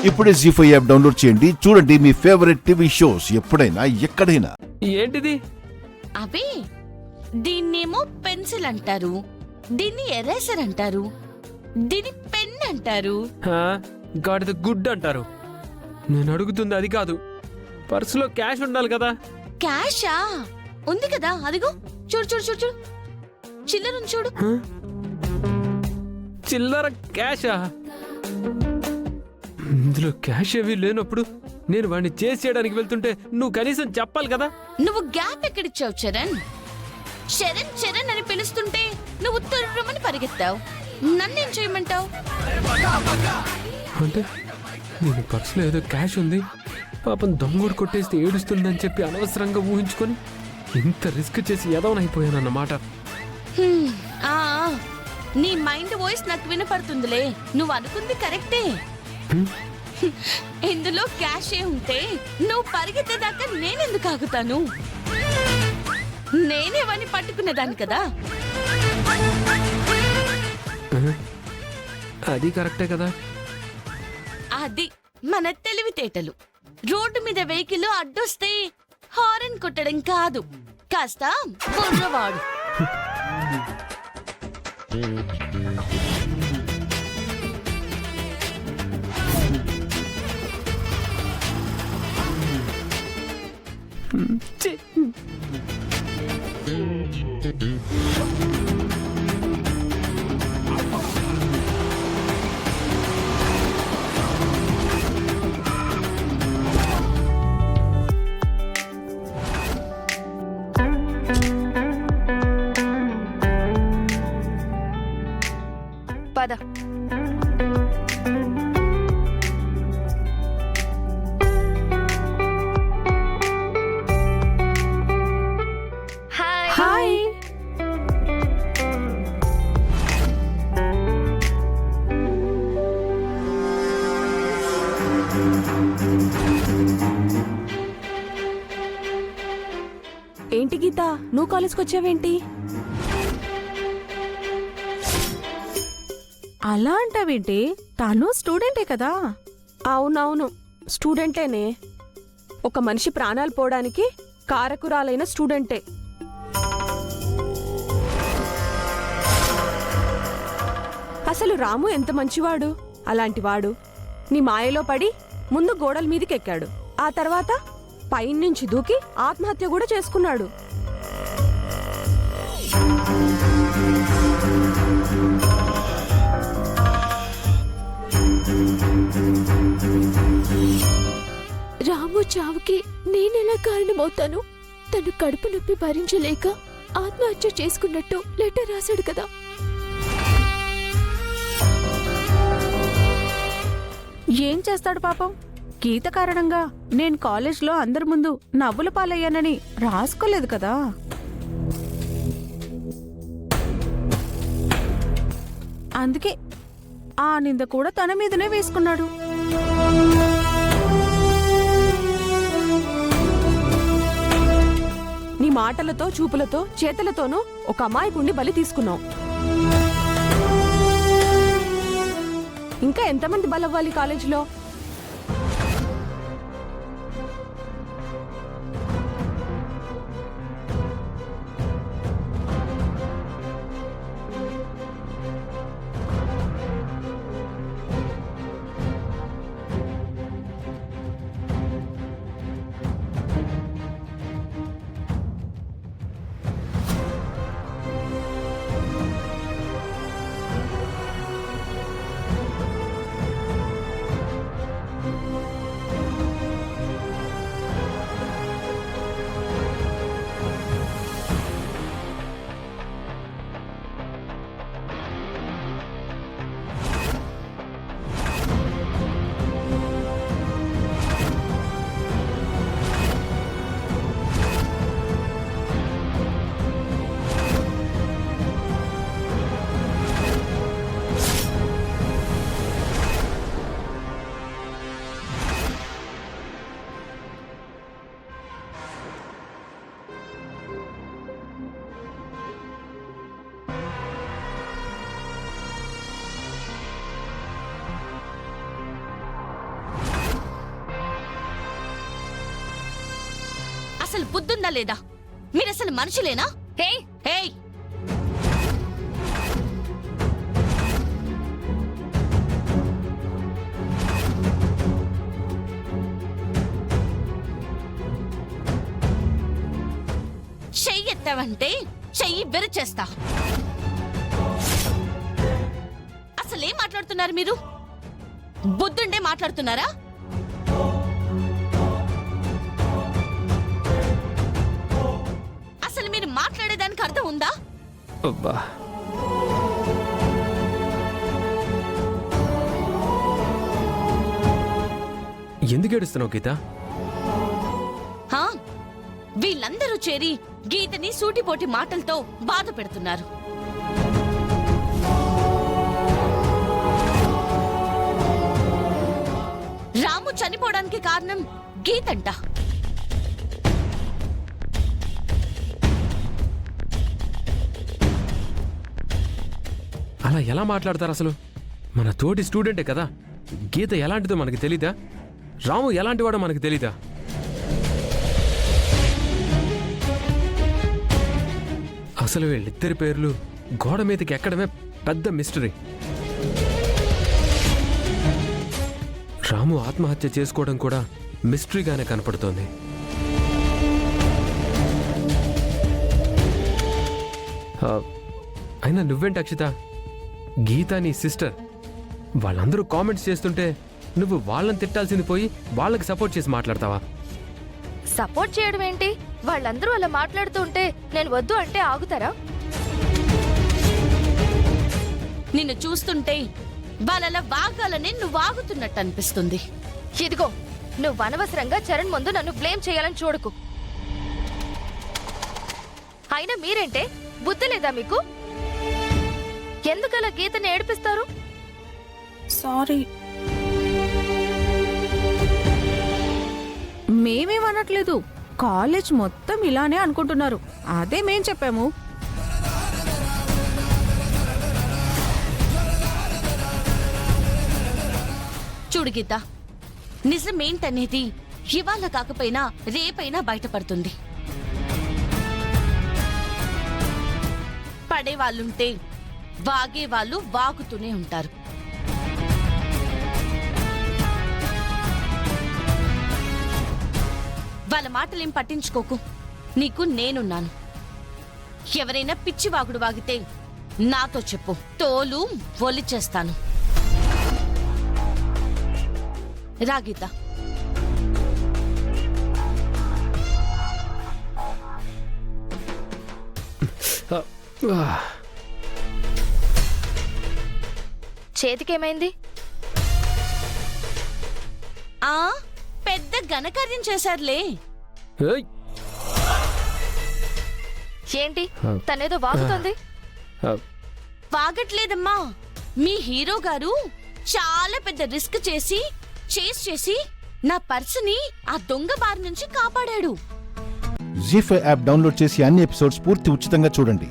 ఇప్పుడే జీ5 app download చేయండి. చూడండి మీ ఫేవరెట్ టీవీ షోస్ ఎప్పుడైనా ఎక్కడైనా. ఏంటిది? అవి దీన్నేమో పెన్సిల్ అంటారు, దీన్ని ఎరేసర్ అంటారు, దీన్ని పెన్ అంటారు. గాడిద గుడ్ అంటారు. నేను అడుగుతుంది అది కాదు. పర్సులో క్యాష్ ఉండాలి కదా. క్యాషా? ఉంది కదా, అదిగో చూడు చూడు చూడు చూడు, చిల్లరుంది చూడు. చిల్లర క్యాషా? ఇందులో క్యాష్ ఏమీ లేనప్పుడు నేను వాడిని చేసేయడానికి వెళ్తుంటే నువ్వు కనీసం చెప్పాలి కదా. నువ్వు గ్యాప్ ఎక్కడిచ్చావు చరణ్? చరణ్ చరణ్ అని పిలుస్తుంటే నువ్వు తుర్రమని పరిగెత్తావు. నన్నేం చేయమంటావు? అంటే నేను పర్సులో ఏదో క్యాష్ ఉంది, పాపం దొంగోడు కొట్టేస్తే ఏడుస్తుందని చెప్పి అనవసరంగా ఊహించుకొని ఇంత రిస్క్ చేసి ఎదవనైపోయానన్నమాట. ఆ, నీ మైండ్ వాయిస్ నాకు వినపడుతుందిలే. నువ్వు అనుకుంది కరెక్టే. ఇందులో క్యాష్ ఏ ఉంటే నువ్వు పరిగెత్తేదాకా నేనెందుకు ఆగుతాను? నేనేవని పట్టుకునేదాన్ని కదా. అది కరెక్టే కదా. అది మన తెలివితేటలు. రోడ్డు మీద వెహికల్ అడ్డొస్తే హారన్ కొట్టడం కాదు, కాస్త బుర్రవాడు. పద. హాయ్. ఏంటి గీత, నువ్వు కాలేజ్కి వచ్చావేంటి? అలా అంటావేంటి? తను స్టూడెంటే కదా. అవునవును, స్టూడెంటేనే. ఒక మనిషి ప్రాణాలు పోవడానికి కారకురాలైన స్టూడెంటే. అసలు రాము ఎంత మంచివాడు. అలాంటివాడు నీ మాయలో పడి ముందు గోడల మీదకెక్కాడు, ఆ తర్వాత పైనుంచి దూకి ఆత్మహత్య కూడా చేసుకున్నాడు. రాము చావుకి నేనెలా కారణమవుతాను? తను కడుపు నొప్పి భరించలేక ఆత్మహత్య చేసుకున్నట్టు లెటర్ రాశాడు కదా. ఏం చేస్తాడు పాపం? గీత కారణంగా నేను కాలేజ్లో అందరి ముందు నవ్వుల పాలయ్యానని రాసుకోలేదు కదా. అందుకే ఆ నింద కూడా తన మీదనే వేసుకున్నాడు. నీ మాటలతో, చూపులతో, చేతలతోనూ ఒక అమాయకుణ్ణి బలి తీసుకున్నావు. ఇంకా ఎంతమంది బలవ్వాలి కాలేజీలో? అసలు బుద్ధుందా లేదా? మీరసలు మనుషులేనా? హే హే చెయ్యి ఎత్తావంటే చెయ్యి విరిచేస్తా. అసలేం మాట్లాడుతున్నారు మీరు? బుద్ధుండే మాట్లాడుతున్నారా? అసలు మీరు మాట్లాడేదానికి అర్థం ఉందా? అబ్బా, ఎందుకు ఏడుస్తున్నావు గీత? హా? వీళ్ళందరూ చేరి గీతని సూటిపోటి మాటలతో బాధ పెడుతున్నారు. రాము చనిపోవడానికి కారణం గీతంట. అలా ఎలా మాట్లాడతారు అసలు? మన తోటి స్టూడెంటే కదా. గీత ఎలాంటిదో మనకి తెలీదా? రాము ఎలాంటివాడో మనకి తెలీదా? అసలు వీళ్ళిద్దరి పేర్లు గోడ మీదకి ఎక్కడమే పెద్ద మిస్టరీ. రాము ఆత్మహత్య చేసుకోవడం కూడా మిస్టరీగానే కనపడుతోంది. అయినా నువ్వేంటి అక్షిత, గీత నీ సిస్టర్, వాళ్ళందరూ కామెంట్స్ చేస్తుంటే నువ్వు వాళ్ళని తిట్టాల్సింది పోయి వాళ్ళకి సపోర్ట్ చేసి మాట్లాడతావా? సపోర్ట్ చేయడం ఏంటి? వాళ్ళందరూ అలా మాట్లాడుతూ ఉంటే నేను వద్దు అంటే ఆగుతారా? నిన్ను చూస్తుంటే వాళ్ళలా వాగాలని నువ్వు ఆగుతున్నట్టు అనిపిస్తుంది. ఇదిగో, నువ్వు అనవసరంగా చరణ్ ముందు నన్ను బ్లేమ్ చేయాలని చూడకు. అయినా మీరేంటే, బుద్ధి లేదా మీకు? ఎందుకలా గీతని ఏడిపిస్తారు? సారీ. మేమేమనట్లేదు, కాలేజ్ మొత్తం ఇలానే అనుకుంటున్నారు. అదే మేం చెప్పాము. చూడు గీత, నిజమేంటనేది ఇవాళ కాకపోయినా రేపైనా బయటపడుతుంది. పడేవాళ్ళుంటే వాగేవాళ్ళు వాగుతూనే ఉంటారు. వాళ్ళ మాటలేం పట్టించుకోకు, నీకు నేనున్నాను. ఎవరైనా పిచ్చి వాగుడు వాగితే నాతో చెప్పు, తోలు ఒలిచేస్తాను. రా గీత. చేతికేమైంది? ఆ పెద్ద ఘనకార్యం చేశారులే. ఏయ్! ఏంటి తనేదో వాగుతోంది? వాగట్లేదమ్మా, మీ హీరో గారు చాలా పెద్ద రిస్క్ చేసి చేసి నా పర్సుని ఆ దొంగ బారి నుంచి కాపాడాడు. జీ5 యాప్ డౌన్లోడ్ చేసి అన్ని ఎపిసోడ్స్ పూర్తి ఉచితంగా చూడండి.